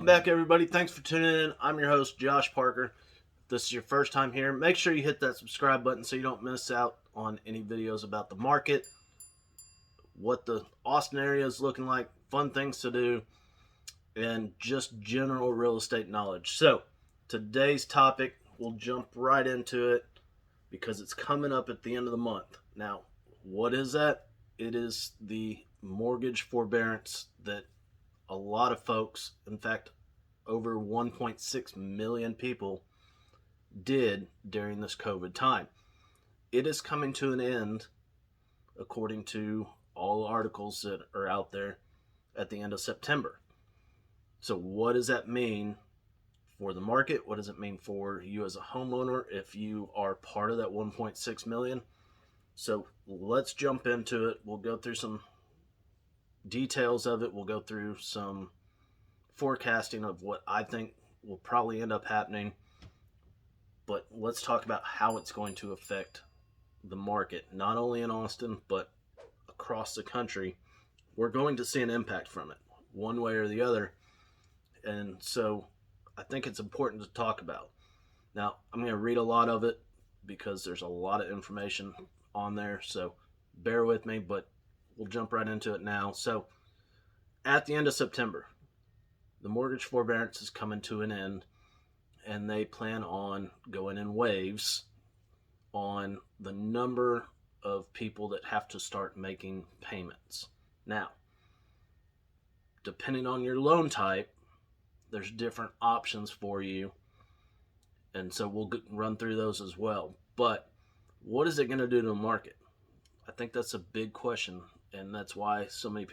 Welcome back, everybody. Thanks for tuning in. I'm your host, Josh Parker. If this is your first time here, make sure you hit that subscribe button so you don't miss out on any videos about the market, what the Austin area is looking like, fun things to do, and just general real estate knowledge. So, today's topic, we'll jump right into it because it's coming up at the end of the month. Now, what is that? It is the mortgage forbearance that a lot of folks, in fact, over 1.6 million people did during this COVID time. It is coming to an end, according to all articles that are out there, at the end of September. So what does that mean for the market? What does it mean for you as a homeowner if you are part of that 1.6 million? So let's jump into it. We'll go through some details of it. We'll go through some forecasting of what I think will probably end up happening. But let's talk about how it's going to affect the market, not only in Austin, but across the country. We're going to see an impact from it, one way or the other. And so I think it's important to talk about. Now, I'm going to read a lot of it because there's a lot of information on there. So bear with me, but we'll jump right into it now. So at the end of September, the mortgage forbearance is coming to an end, and they plan on going in waves on the number of people that have to start making payments. Now, depending on your loan type, there's different options for you, and so we'll run through those as well. But what is it going to do to the market? I think that's a big question, and that's why so many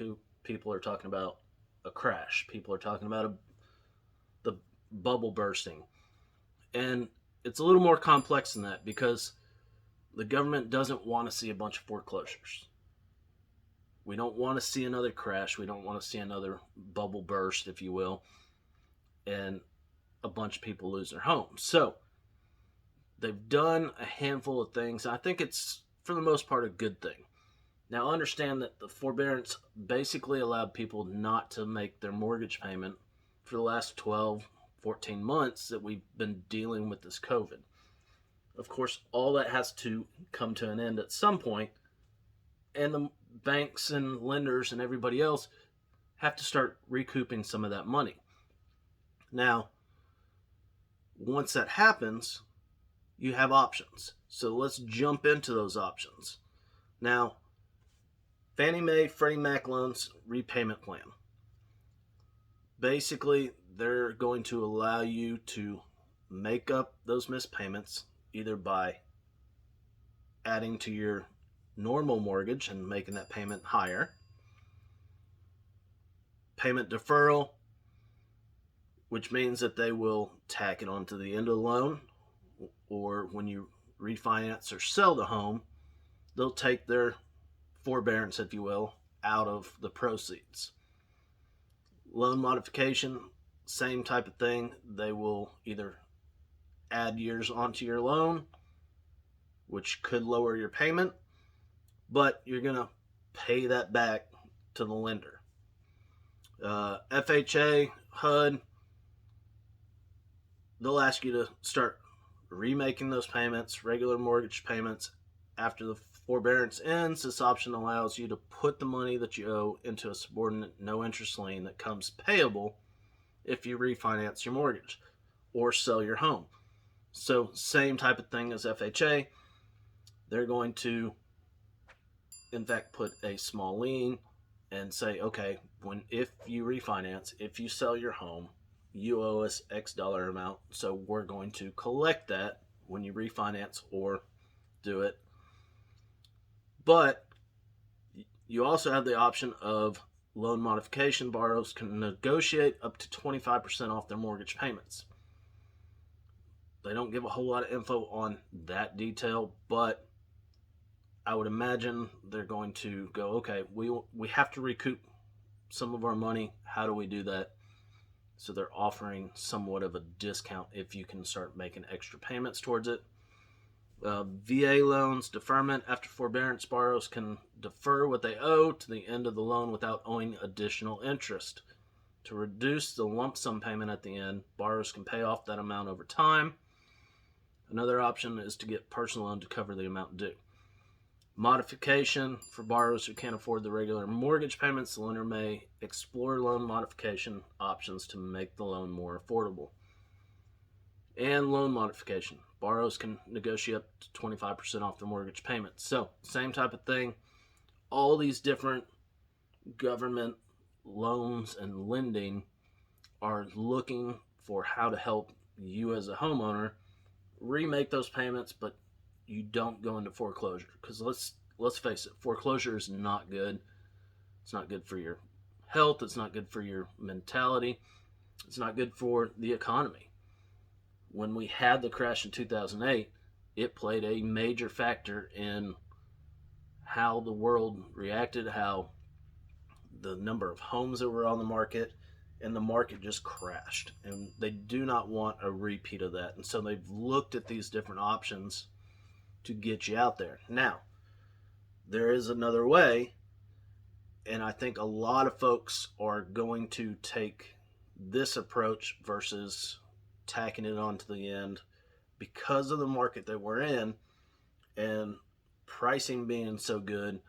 people are talking about a crash. People are talking about the bubble bursting. And it's a little more complex than that because the government doesn't want to see a bunch of foreclosures. We don't want to see another crash. We don't want to see another bubble burst, if you will, and a bunch of people lose their homes. So they've done a handful of things. I think it's, for the most part, a good thing. Now, understand that the forbearance basically allowed people not to make their mortgage payment for the last 12, 14 months that we've been dealing with this COVID. Of course, all that has to come to an end at some point, and the banks and lenders and everybody else have to start recouping some of that money. Now, once that happens, you have options. So let's jump into those options. Now, Fannie Mae, Freddie Mac loans repayment plan. Basically, they're going to allow you to make up those missed payments either by adding to your normal mortgage and making that payment higher, payment deferral, which means that they will tack it on to the end of the loan, or when you refinance or sell the home, they'll take their forbearance, if you will, out of the proceeds. Loan modification, same type of thing. They will either add years onto your loan, which could lower your payment, but you're going to pay that back to the lender. FHA, HUD, they'll ask you to start remaking those payments, regular mortgage payments. After the forbearance ends, this option allows you to put the money that you owe into a subordinate no interest lien that comes payable if you refinance your mortgage or sell your home. So same type of thing as FHA. They're going to, in fact, put a small lien and say, okay, if you refinance, if you sell your home, you owe us X dollar amount, so we're going to collect that when you refinance or do it. But you also have the option of loan modification. Borrowers can negotiate up to 25% off their mortgage payments. They don't give a whole lot of info on that detail, but I would imagine they're going to go, okay, we have to recoup some of our money. How do we do that? So they're offering somewhat of a discount if you can start making extra payments towards it. VA loans, deferment. After forbearance, borrowers can defer what they owe to the end of the loan without owing additional interest. To reduce the lump sum payment at the end, borrowers can pay off that amount over time. Another option is to get personal loan to cover the amount due. Modification: for borrowers who can't afford the regular mortgage payments, the lender may explore loan modification options to make the loan more affordable. And loan modification: borrowers can negotiate up to 25% off the mortgage payment. So, same type of thing. All these different government loans and lending are looking for how to help you as a homeowner remake those payments, but you don't go into foreclosure. Because let's face it, foreclosure is not good. It's not good for your health. It's not good for your mentality. It's not good for the economy. When we had the crash in 2008, it played a major factor in how the world reacted, how the number of homes that were on the market, and the market just crashed. And they do not want a repeat of that. And so they've looked at these different options to get you out there. Now, there is another way, and I think a lot of folks are going to take this approach versus tacking it on to the end because of the market that we're in and pricing being so good,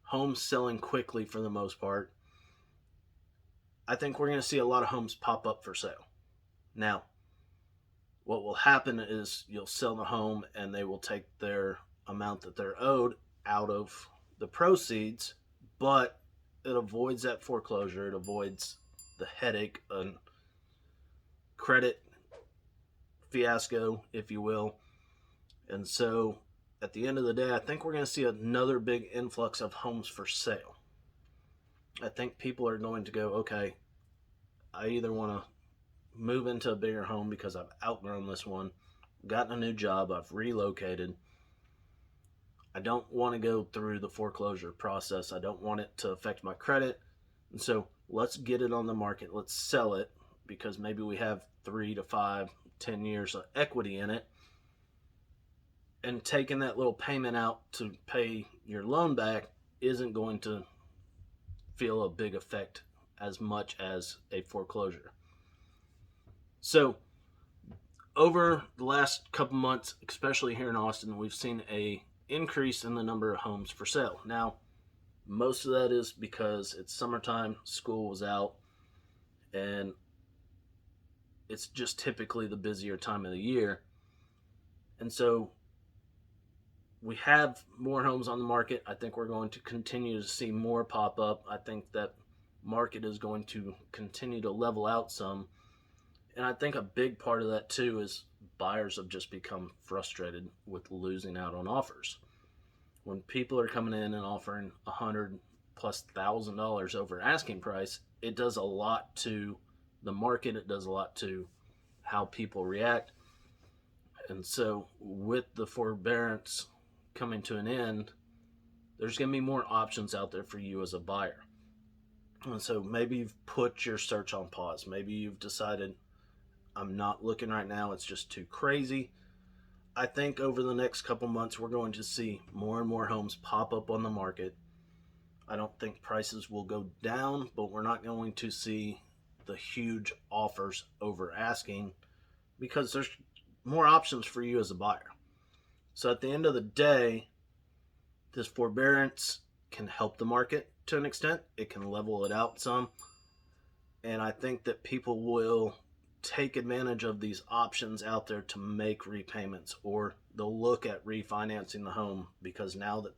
homes selling quickly for the most part. I think we're going to see a lot of homes pop up for sale. Now, what will happen is you'll sell the home and they will take their amount that they're owed out of the proceeds, but it avoids that foreclosure. It avoids the headache and credit fiasco, if you will. And so at the end of the day, I think we're going to see another big influx of homes for sale. I think people are going to go, okay, I either want to move into a bigger home because I've outgrown this one, gotten a new job, I've relocated. I don't want to go through the foreclosure process. I don't want it to affect my credit. And so let's get it on the market. Let's sell it because maybe we have 3 to 5, 10 years of equity in it. And taking that little payment out to pay your loan back isn't going to feel a big effect as much as a foreclosure. So over the last couple months, especially here in Austin, we've seen a increase in the number of homes for sale. Now, most of that is because it's summertime, school was out, and it's just typically the busier time of the year. And so we have more homes on the market. I think we're going to continue to see more pop up. I think that market is going to continue to level out some. And I think a big part of that too is buyers have just become frustrated with losing out on offers. When people are coming in and offering $100,000+ over asking price, it does a lot to the market. It does a lot to how people react. And so with the forbearance coming to an end, there's going to be more options out there for you as a buyer. And so maybe you've put your search on pause. Maybe you've decided, I'm not looking right now, it's just too crazy. I think over the next couple months, we're going to see more and more homes pop up on the market. I don't think prices will go down, but we're not going to see the huge offers over asking because there's more options for you as a buyer. So at the end of the day, this forbearance can help the market to an extent. It can level it out some. And I think that people will take advantage of these options out there to make repayments, or they'll look at refinancing the home because now that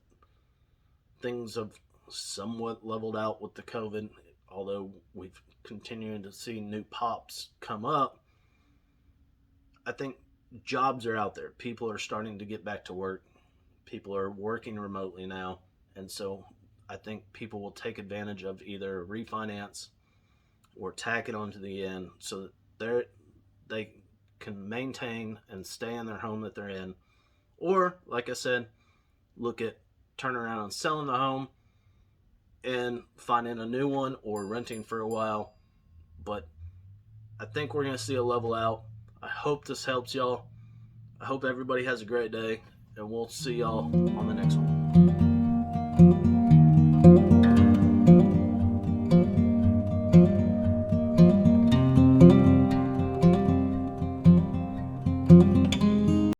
things have somewhat leveled out with the COVID, although we've continued to see new pops come up, I think jobs are out there. People are starting to get back to work. People are working remotely now. And so I think people will take advantage of either refinance or tack it onto the end so that they can maintain and stay in their home that they're in. Or, like I said, look at turning around and selling the home and finding a new one or renting for a while. But I think we're going to see a level out. I hope this helps y'all. I hope everybody has a great day, and we'll see y'all on the next one.